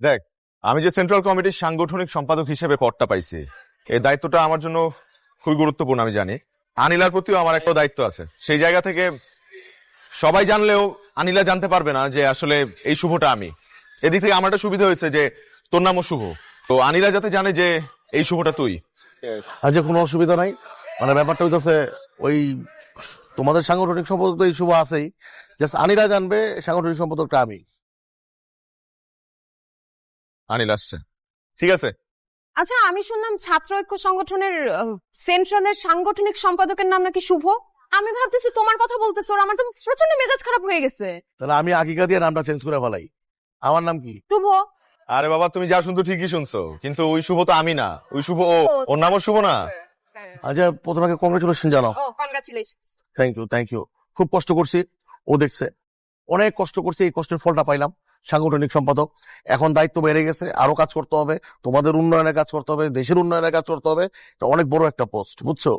দেখ, আমি যে সেন্ট্রাল কমিটির সাংগঠনিক সম্পাদক হিসেবে পদটা পাইছি, এই দায়িত্বটা আমার জন্য খুবই গুরুত্বপূর্ণ। আমি জানি আনিলার প্রতিও আমার একটা দায়িত্ব আছে। সেই জায়গা থেকে সবাই জানলেও আনিলা জানতে পারবে না যে আসলে এই শুভটা আমি। এদিক থেকে আমার একটা সুবিধা হয়েছে যে তোর নামও শুভ, তো আনিলা যাতে জানে যে এই শুভটা তুই। আজ কোনো অসুবিধা নাই, মানে ব্যাপারটা হইতেছে ওই তোমাদের সাংগঠনিক সম্পাদক তো এই শুভ আছেই, জাস্ট আনিরা জানবে সাংগঠনিক সম্পাদকটা আমি। আনিল আসছে, ঠিক আছে। আচ্ছা, আমি শুনলাম ছাত্র ঐক্য সংগঠনের সেন্ট্রালের সাংগঠনিক সম্পাদকের নাম নাকি শুভ। আমি ভাবতেছি তোমার কথা বলতেছো, আর আমার তো প্রচন্ড মেজাজ খারাপ হয়ে গেছে। তাহলে আমি আগিকা দিয়ে নামটা চেঞ্জ করে ফেলাই। আমার নাম কি? শুভ। আরে বাবা, তুমি যা শুনছো ঠিকই শুনছো, কিন্তু ওই শুভ তো আমি না, ওই শুভ ওর নামও শুভ না। আচ্ছা, প্রথমে কংগ্রেচুলেশন জানাও। কনগ্রাচুলেশনস। Thank you. খুব কষ্ট করছি, ও দেখছে অনেক কষ্ট করছি, এই কষ্টের ফলটা পাইলাম। সাংগঠনিক সম্পাদক, এখন দায়িত্ব বেড়ে গেছে, আরো কাজ করতে হবে, তোমাদের উন্নয়নের কাজ করতে হবে, দেশের উন্নয়নের কাজ করতে হবে। এটা অনেক বড় একটা পোস্ট, বুঝছো?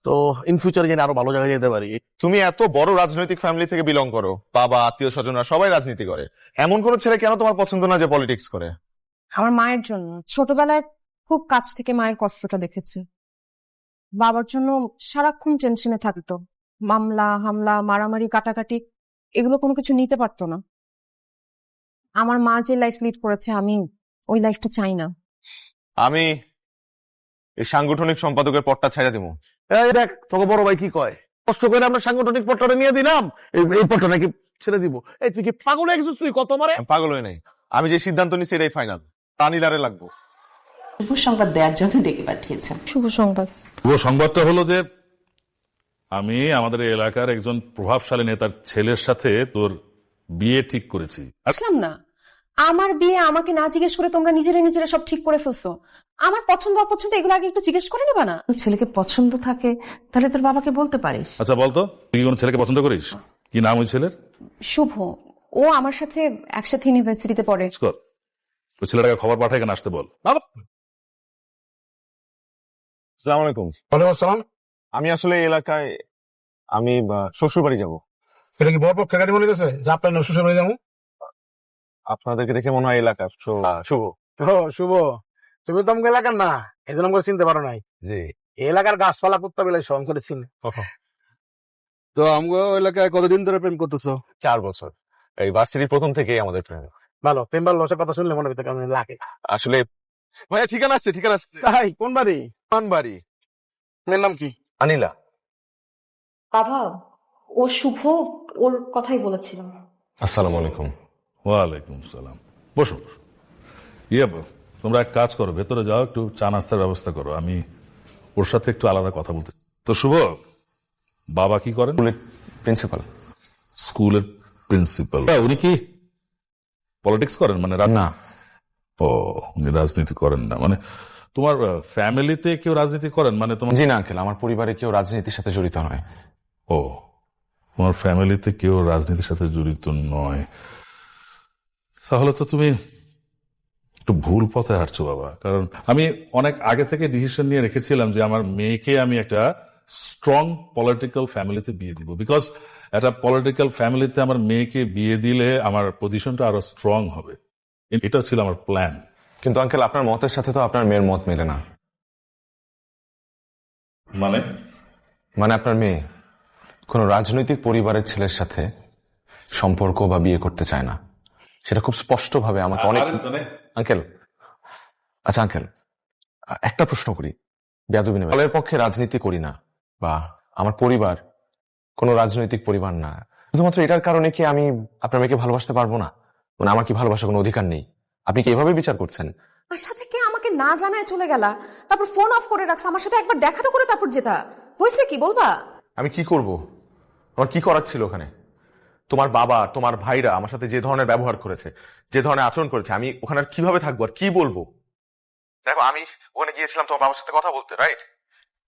তো ইন ফিউচারে যেন আরো ভালো জায়গায় যেতে পারি। তুমি এত বড় রাজনৈতিক ফ্যামিলি থেকে বিলং করো, বাবা, আত্মীয় স্বজনরা সবাই রাজনীতি করে, এমন কোন ছেলে কেন তোমার পছন্দ না যে পলিটিক্স করে? আমার মায়ের জন্য ছোটবেলায় খুব কাছ থেকে মায়ের কষ্টটা দেখেছি। বাবার জন্য সারাক্ষণ টেনশনে থাকতো, মামলা হামলা মারামারি কাটাকাটি, এগুলো কোনো কিছু নিতে পারতো না। আমার মা যে লাইফ লিড করেছে, আমি ওই লাইফটা চাই না। আমি এই সাংগঠনিক সম্পাদকের পদটা ছেড়ে দিব। এই দেখ, তোকে বড় ভাই কি কয়, কষ্ট করে আমরা সাংগঠনিক পদটা নিয়ে দিলাম, এই পদটা নাকি ছেড়ে দিব? এই তুই কি পাগল হয়ে গেছিস? তুই কত মারে? আমি পাগল হয়ে নাই, আমি যে সিদ্ধান্ত নিচ্ছি এটাই ফাইনাল। আনিলারে লাগবো। শুভ সংবাদ দেওয়ার জন্য ডেকে পাঠিয়েছেন। শুভ সংবাদ। শুভ সংবাদটা হলো যে আমি আমাদের এলাকার একজন প্রভাবশালী নেতার ছেলের সাথে তোর বিয়ে ঠিক করেছি। বুঝলাম না, আমার বিয়ে আমাকে না জিজ্ঞেস করে তোমরা নিজেরা সব ঠিক করে ফেলছো। আমার পছন্দ অপছন্দ এগুলো আগে একটু জিজ্ঞেস করে নেবা না? ছেলেকে পছন্দ থাকে তাহলে তোর বাবাকে বলতে পারিস। আচ্ছা বলতো, তুই কি কোনো ছেলেকে পছন্দ করিস? কি নাম ওই ছেলের? শুভ। ও আমার সাথে একসাথে ইউনিভার্সিটিতে পড়ে। কর, ওই ছেলেটাকে খবর পাঠায় এখানে আসতে বল। আসসালামু আলাইকুম। ওয়ালাইকুম আসসালাম। আমি আসলে এই এলাকায় আমি শ্বশুর বাড়ি যাবো। এটা কি বড় পক্ষের গাড়ি মনে গেছে যে আপনার নাম শ্বশুর বাড়ি যাবো? আপনাদেরকে দেখে মনে হয় এলাকার শুভ। ও শুভ, তুমি তো আমাকে এলাকার না, এই জন্য আমাকে চিনতে পারো নাই। জি। এই এলাকার গাছপালা কুত্তা বিলাই সব করে চিনে। তো আমগো এলাকায় কতদিন ধরে প্রেম করতেছো? 4 বছর, এই ভার্সিটির প্রথম থেকেই আমাদের প্রেম। ভালো, প্রেম ভালো লোকের কথা শুনলে মনে ভিতরে কেমন লাগে। আসলে ভাইয়া ঠিকানা আসছে, ঠিকানা আসছে। তাই কোন বাড়ি? কোন বাড়ি? মেয়ের নাম কি? আনিলা। বাবা, ও শুভ, ওর কথাই বলেছিলাম। আসসালামু আলাইকুম। ওয়ালাইকুম সালাম। বসো। ইয়ে, তোমরা এক কাজ করো, ভেতরে যাও, একটু চা নাস্তার ব্যবস্থা করো, আমি ওর সাথে একটু আলাদা কথা বলতে। তো শুভ, বাবা কি করেন? প্রিন্সিপাল। স্কুলের প্রিন্সিপাল। উনি কি পলিটিক্স করেন? মানে না। ও, উনি রাজনীতি করেন না। মানে তোমার ফ্যামিলিতে কেউ রাজনীতি করেন? মানে তোমার? জি না আঙ্কেল, আমার পরিবারে কেউ রাজনীতির সাথে জড়িত নয়। ও, তোমার ফ্যামিলিতে কেউ রাজনীতির সাথে জড়িত নয়, তাহলে তো তুমি একটু ভুল পথে হাঁটছো বাবা। কারণ আমি অনেক আগে থেকে ডিসিশন নিয়ে রেখেছিলাম যে আমার মেয়েকে আমি একটা স্ট্রং পলিটিক্যাল ফ্যামিলিতে বিয়ে দিব, বিকজ একটা পলিটিক্যাল ফ্যামিলিতে আমার মেয়েকে বিয়ে দিলে আমার পজিশনটা আরো স্ট্রং হবে। এটা ছিল আমার প্ল্যান। কিন্তু আঙ্কেল, আপনার মতের সাথে তো আপনার মেয়ের মত মেলে না। মানে আপনার মেয়ে কোন রাজনৈতিক পরিবারের ছেলের সাথে সম্পর্ক বা বিয়ে করতে চায় না, সেটা খুব স্পষ্ট ভাবে আমাকে অনেক। আঙ্কেল, আচ্ছা আঙ্কেল, একটা প্রশ্ন করি, বেয়াদবি নেবেন। দলের পক্ষে রাজনীতি করি না, বা আমার পরিবার কোন রাজনৈতিক পরিবার না, শুধুমাত্র এটার কারণে কি আমি আপনার মেয়েকে ভালোবাসতে পারবো না? মানে আমার কি ভালোবাসার কোনো অধিকার নেই? আপনি কি এভাবে বিচার করছেন? আমার সাথে কে আমাকে না জানায় চলে গেলা, তারপর ফোন অফ করে রাখছে, আমার সাথে একবার দেখা তো করে তারপর যেতা। হয়েছে কি বলবা? আমি কি করব? আমার কি করার ছিল ওখানে? তোমার বাবা, তোমার ভাইরা আমার সাথে যে ধরনের ব্যবহার করেছে, যে ধরনের আচরণ করেছে, আমি ওখানে আর কিভাবে থাকবো, আর কি বলবো? দেখো, আমি ওখানে গিয়েছিলাম তোমার বাবার সাথে কথা বলতে, রাইট?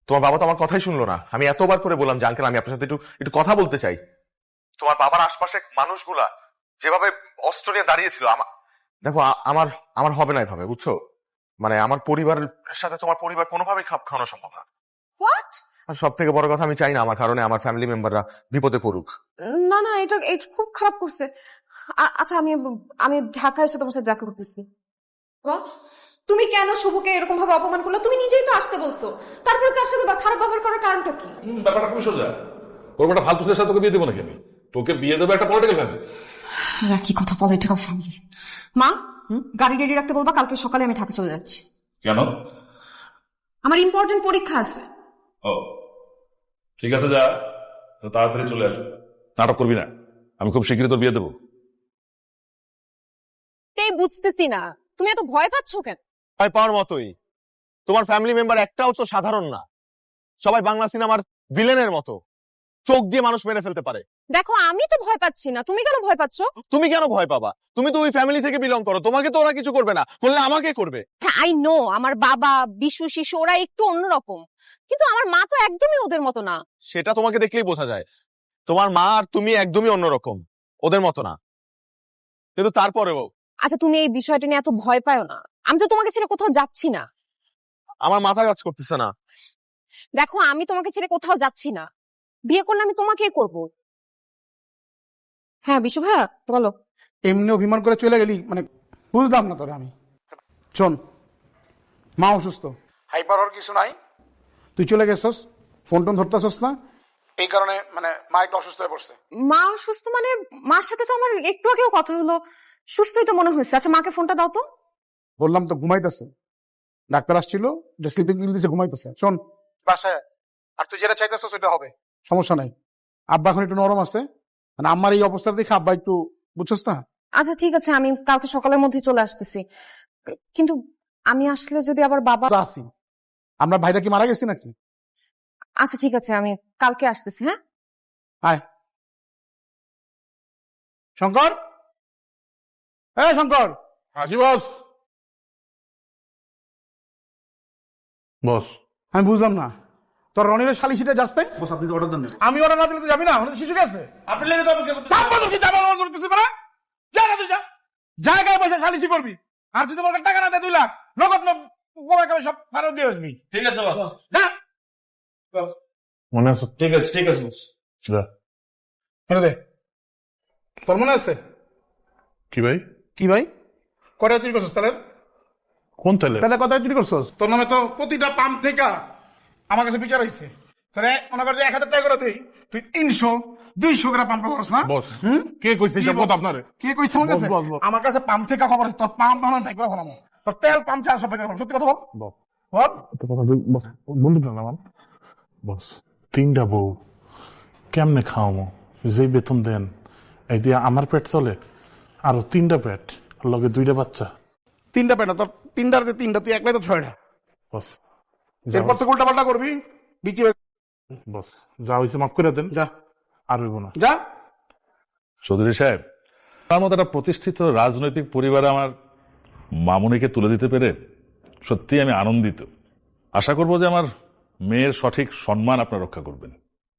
তোমার বাবা তো আমার কথাই শুনলো না। আমি এতবার করে বললাম যে আঙ্কেল, আমি আপনার সাথে একটু কথা বলতে চাই। তোমার বাবার আশপাশে মানুষগুলা যেভাবে অস্ত্র নিয়ে দাঁড়িয়েছিল, দেখো আমার হবে না এভাবে, বুঝছো? মানে আমার পরিবারের সাথে তোমার পরিবার কোনোভাবেই খাপ খাওয়ানো সম্ভব না। হোয়াট? আর সব থেকে বড় কথা, আমি চাই না আমার কারণে আমার ফ্যামিলি মেম্বাররা বিপদে পড়ুক। না, এটা খুব খারাপ করছে। আচ্ছা, আমি ঢাকায় এসে তোমার সাথে দেখা করতেছি। তুমি কেন শুভকে এরকম ভাবে অপমান করলে? তুমি নিজেই তো আসতে বলছো, তারপরে তার সাথে খারাপ ব্যবহার করার কারণটা কি? ব্যাপারটা খুবই সোজা। ওর একটা ফালতু ছেলের সাথে তোকে বিয়ে দেবো নাকি আমি? তোকে বিয়ে দেবো একটা পলিটিক্যাল ফ্যামিলি। কি কথা, পলিটিক্যাল ফ্যামিলি? মা, গাড়ি রেডি রাখতে বলবা, কালকে সকালে আমি ঢাকা চলে যাচ্ছি। কেন? আমার ইম্পর্টেন্ট পরীক্ষা আছে। ও ঠিক আছে, যা, তো তাড়াতাড়ি চলে আসো। নাটক করবি না, আমি খুব শীঘ্রই তোর বিয়ে দেবো। তাই বুঝতেছি না, তুমি এত ভয় পাচ্ছ কেন? ভয় পাওয়ার মতোই। তোমার ফ্যামিলি মেম্বার একটাও তো সাধারণ না, সবাই বাংলা সিনেমার ভিলেনের মতো, চোখ দিয়ে মানুষ মেরে ফেলতে পারে। দেখো, আমি তো ভয় পাচ্ছি না, তুমি কেন ভয় পাচ্ছ? তুমি কেন ভয় পাবা? তুমি তো ওই ফ্যামিলি থেকে বিলং করো, তোমাকে তো ওরা কিছু করবে না, করলে আমাকে করবে। আই নো, আমার বাবা, বিশু, শিশু ওরা একটু অন্যরকম, কিন্তু আমার মা তো একদমই ওদের মতো না। সেটা তোমাকে দেখলেই বোঝা যায়। তোমার মা আর তুমি একদমই অন্যরকম, ওদের মতো না। কিন্তু তারপরেও আচ্ছা, তুমি এই বিষয়টা নিয়ে এত ভয় পাও না, আমি তো তোমাকে ছেড়ে কোথাও যাচ্ছি না। আমার মাথা কাজ করতেছে না। দেখো, আমি তোমাকে ছেড়ে কোথাও যাচ্ছি না, বিয়ে করলে আমি তোমাকেই করব। হ্যাঁ বিশু ভাইয়া, বলো। এমনি অভিমান করে চলে গেলি, মানে বুঝলাম না তোরে আমি। শোন, মা অসুস্থ, হাইপার হওয়ার কিছু নাই, তুই চলে গেছস, ফোন টোন ধরতেছস না, এই কারণে মানে মা একটু অসুস্থ হয়ে পড়ছে। মা অসুস্থ মানে? মার সাথে তো আমার একটু আগেও কথা হলো, সুস্থই তো মনে হয়েছে। আচ্ছা, মাকে ফোনটা দাও তো। বললাম তো ঘুমাইতেছে, ডাক্তার আসছিল, যে স্লিপিং পিল দিছে, ঘুমাইতেছে। শোন, বাসায় আর তুই যেটা চাইতেছস সেটা হবে, সমস্যা নাই। আব্বা এখন একটু নরম আছে, মানে আমার এই অবস্থা দেখে আব্বা একটু, বুঝছস না? আচ্ছা ঠিক আছে, আমি কালকে সকালের মধ্যে চলে আসতেছি, কিন্তু আমি আসলে যদি আবার বাবা। আসি, আমরা ভাইরা কি মারা গেছি নাকি? আচ্ছা ঠিক আছে, আমি কালকে আসতেছি। হ্যাঁ, আয় শঙ্কর, হ্যাঁ শঙ্কর। আসি বস। বস, আমি বুঝলাম না, তোর রনির শালিশিটা যাচ্ছে। বস আপনি তো অর্ডার দেন। আমি অর্ডার না দিলে তো যাবি না, শিশু গেছে। আপনি লেগে তো জায়গায় বসে শালিশি করবি, আর যদি তোমার টাকা না দেয় 2 লাখ নগদ সব ফেরত দিয়ে আসবি। ঠিক আছে বস। হ্যাঁ মনে আছে? ঠিক আছে বস। যা। কেন দে, তোর মনে আছে? কি ভাই? কি ভাই, কটা চুরি করছিস তাহলে? কোন তেলে? তাহলে কটা চুরি করছিস? তোর নামে তো প্রতিটা পাম্প থেকে আমার কাছে বিচার হয়েছে। তোরে মনে কর 1000 টাকা করে তুই 300-200 করে পাম্প করছ না? বস, কে কইছে সব কথা আপনারে? কে কইছে আমার কাছে? আমার কাছে পাম্প থেকে খবর আছে, তোর পাম্প বানানো তাই করে ফেলাম, তোর তেল পাম্প 400 টাকা। সত্যি কথা বল। বল। বন্ধু না আমার বস, 3টা বউ কেমনে খাওয়ামো? যে বেতন দেন এই দিয়ে আমার পেট চলে, আরো 3টা পেট, লগে 2টা বাচ্চা। 3টা পেটা তোর, 3টার 3টা, তুই একলাই তো 6টা। বস এরপর তো উল্টা পাল্টা করবি, বিচি বস, যা হয়েছে মাফ করে দেন, যা, আর হইব না। যা। চৌধুরী সাহেব, তার মতো একটা প্রতিষ্ঠিত রাজনৈতিক পরিবারে আমার মামুনিকে তুলে দিতে পেরে সত্যি আমি আনন্দিত। আশা করব যে আমার মেয়ের সঠিক সম্মান আপনার রক্ষা করবেন,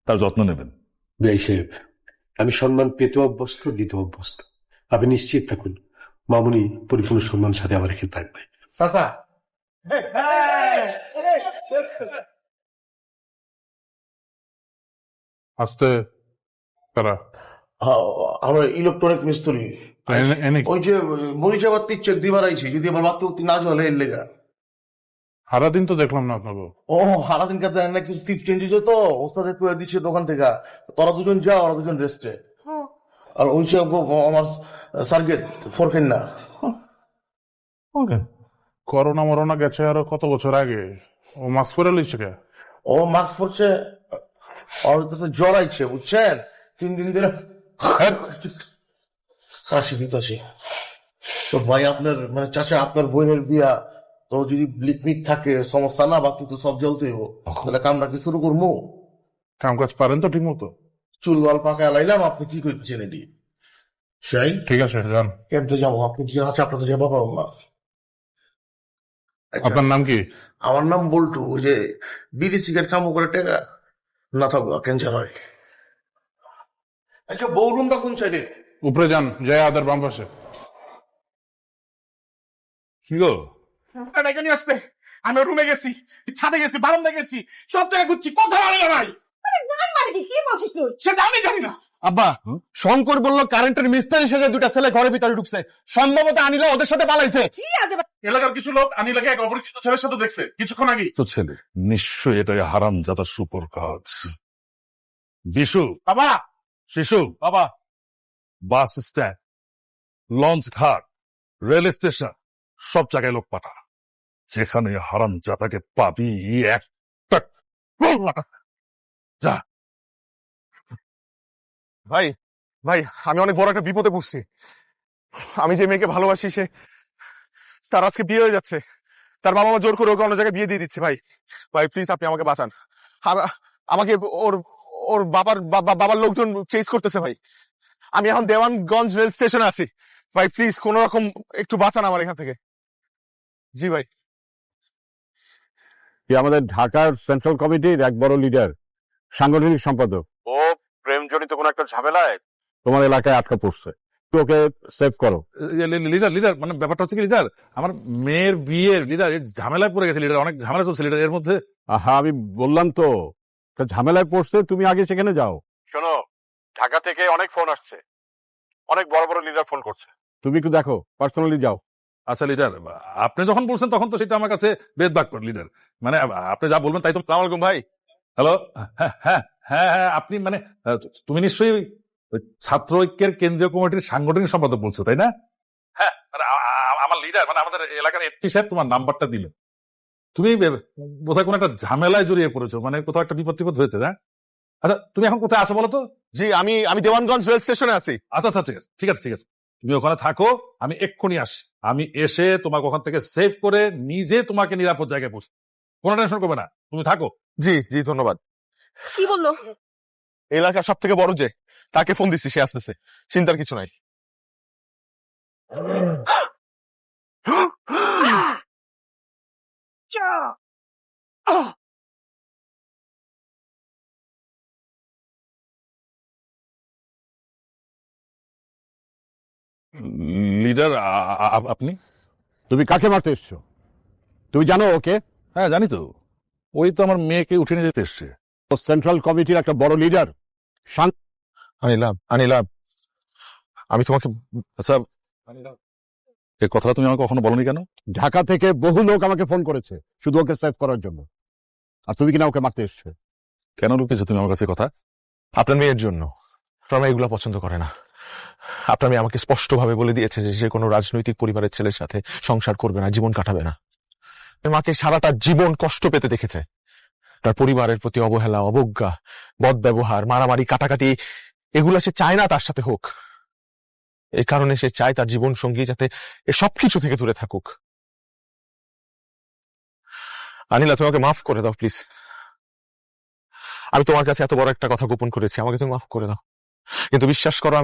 তার যত্ন নেবেন। বিআই সাহেব, আমি সম্মান পেতে অভ্যস্ত, দিতে অভ্যস্ত। আপনি নিশ্চিত থাকুন, মামুনি পরিপূর্ণ সম্মান সাথে আমার রেখে থাকবে। চাচা, আস্তে তারা আমরা ইলেকট্রনিক মিস্ত্রি, ওই যে মরিচাবাদ চেক দিবার আইছি, যদি আবার বাতি না চলে এর লেগা। সারাদিন তো দেখলাম না আপনাকে। ও সারাদিন কাছে না, কিছু সিফট চেঞ্জ হয়েছে তো, ওস্তাদে করে দিচ্ছে দোকান থেকে, তোরা দুজন যা, ওরা দুজন রেস্টে। আর ওই সব আমার সার্গেট ফোরখেন না। করোনা মরোনা গেছে আরো কত বছর আগে, ও মাস্ক পরে লইছে কে? ও মাস্ক পরছে, আর তো জ্বর আইছে বুঝছেন, 3 দিন ধরে কাশি দিতেছি। তো ভাই আপনার মানে চাচা, আপনার বোনের বিয়া তো, যদি ব্লিকমিক থাকে সমস্যা না, বাকি তো সব জ্বলতে হইব, তাহলে কামটা কি শুরু করবো? কাম কাজ পারেন তো ঠিক মতো? চুল বাল পাকা লাইলাম, আপনি কি করছেন এটি? সেই ঠিক আছে, যান। কেমতে যাবো, আপনি কি আছে, আপনার তো যাবো পাবো না। আপনার নাম কি? আমার নাম বল্টু। ওই যে বিড়ি সিগারেট কামো করে টেকা না থাকবো ক্যান্সার হয়। আচ্ছা, বউ রুমটা কোন সাইডে? উপরে যান, জয় আদার বাম পাশে। কি গো? এখানে আসতে আমি রুমে গেছি, ছাদে গেছি, বারান্দায় গেছি, সব জায়গায় ঘুরছি, কোথাও আনি না ভাই। কি বলছিস তুই? সেটা আমি জানি না। আব্বা, শঙ্কর বলল কারেন্টের মিস্ত্রি সেজে দুইটা ছেলে ঘরের ভিতরে ঢুকছে, সম্ভবত আনিলা ওদের সাথে পালাইছে। কি আজে এলাকার কিছু লোক আনিলাকে এক অপরিচিত ছেলের সাথে দেখছে কিছুক্ষণ আগে। তো ছেলে নিশ্চয়ই এটাই হারাম জাদা সুপর কাজ। বিশু, বাবা, শিশু, বাবা, বাস স্ট্যান্ড, লঞ্চ ঘাট, রেল স্টেশন, সব জায়গায় লোক পাঠা। যেখানে হারাম জাদাকে পাবি একটা যা। ভাই ভাই আমি অনেক বড় একটা বিপদে পড়ছি। আমি যে মেয়েকে ভালোবাসি সে তার আজকে বিয়ে হয়ে যাচ্ছে। তার বাবা মা জোর করে ওকে অন্য জায়গায় বিয়ে দিয়ে দিচ্ছে। ভাই ভাই প্লিজ আপনি আমাকে বাঁচান। আমাকে ওর ওর বাবার লোকজন চেজ করতেছে ভাই। আমি এখন দেওয়ানগঞ্জ রেল স্টেশনে আছি। ভাই প্লিজ কোন রকম একটু বাঁচান আমার এখান থেকে। জি ভাই। আমাদের ঢাকার সেন্ট্রাল কমিটির এক বড় লিডার, সাংগঠনিক সম্পাদক। ও প্রেমজনিত কোন একটা ঝামেলায় তোমার এলাকায় আটকা পড়ছে, ওকে সেভ করো। লিডার লিডার মানে ব্যাপারটা হচ্ছে কি লিডার, আমার মেয়ের বিয়ের লিডার ঝামেলায় পড়ে গেছে লিডার, অনেক ঝামেলা চলছে লিডার এর মধ্যে। আহা, আমি বললাম তো একটা ঝামেলায় পড়ছে, তুমি আগে সেখানে যাও। শোনো, ঢাকা থেকে অনেক ফোন আসছে, অনেক বড় বড় লিডার ফোন করছে। তুমি একটু দেখো, পার্সোনালি যাও। আচ্ছা লিডার, আপনি যখন বলছেন তখন তো সেটা আমার কাছে বেদ বাক্য লিডার, মানে আপনি যা বলবেন তাই তো। আসসালামু আলাইকুম ভাই। হ্যালো, হ্যাঁ হ্যাঁ হ্যাঁ হ্যাঁ, আপনি মানে তুমি নিশ্চয়ই ওই ছাত্র ঐক্যের কেন্দ্রীয় কমিটির সাংগঠনিক সম্পাদক বলছো তাই না? হ্যাঁ, মানে আমার লিডার মানে আমাদের এলাকার এমপি সাহেব তোমার নাম্বারটা দিল। তুমি বোধহয় কোনো একটা ঝামেলায় জড়িয়ে পড়েছো, মানে কোথাও একটা বিপদ হয়েছে না? আচ্ছা তুমি এখন কোথায় আছো বলো তো? জি আমি দেওয়ানগঞ্জ রেল স্টেশনে আছি। আচ্ছা আচ্ছা ঠিক আছে তুমি ওখানে থাকো, আমি এক্ষুনি আসি। আমি এসে তোমাকে ওখান থেকে সেভ করে নিজে তোমাকে নিরাপদ জায়গায় পৌঁছে, কোনো টেনশন করবে না, তুমি থাকো। জি জি ধন্যবাদ। কি বললো? এলাকার সব থেকে বড় যে তাকে ফোন দিচ্ছি, সে আসতেছে, চিন্তার কিছু নাই। লিডার আপনি? তুমি কাকে মারতে এসছো? তুমি জানো ওকে? হ্যাঁ জানি তো, ওই তো আমার মেয়েকে উঠে নিয়ে যেতে এসছে। ও সেন্ট্রাল কমিটির একটা বড় লিডার। আনিলাম আমি তোমাকে। আচ্ছা এই কথাটা তুমি আমাকে কখনো বলনি কেন? ঢাকা থেকে বহু লোক আমাকে ফোন করেছে শুধু ওকে সেভ করার জন্য, আর তুমি কিনা ওকে মারতে এসছো। কেন লুকিয়েছো তুমি আমার কাছে কথা? আপনার মেয়ের জন্য। আপনার মেয়ে এগুলো পছন্দ করে না। আপনার মেয়ে আমাকে স্পষ্টভাবে বলে দিয়েছে যে সে কোনো রাজনৈতিক পরিবারের ছেলের সাথে সংসার করবে না, জীবন কাটাবে না। মাকে সারাটা জীবন কষ্ট পেতে দেখেছে। তার পরিবারের প্রতি অবহেলা, অবজ্ঞা, বদব্যবহার, মারামারি, কাটাকাটি, এগুলা সে চায় না তার সাথে হোক। এই কারণে সে চায় তার জীবন সঙ্গী যাতে এ সবকিছু থেকে দূরে থাকুক। আনিলা তুমি আমাকে মাফ করে দাও প্লিজ। আমি তোমার কাছে এত বড় একটা কথা গোপন করেছি, আমাকে তুমি মাফ করে দাও। কিন্তু বিশ্বাস করো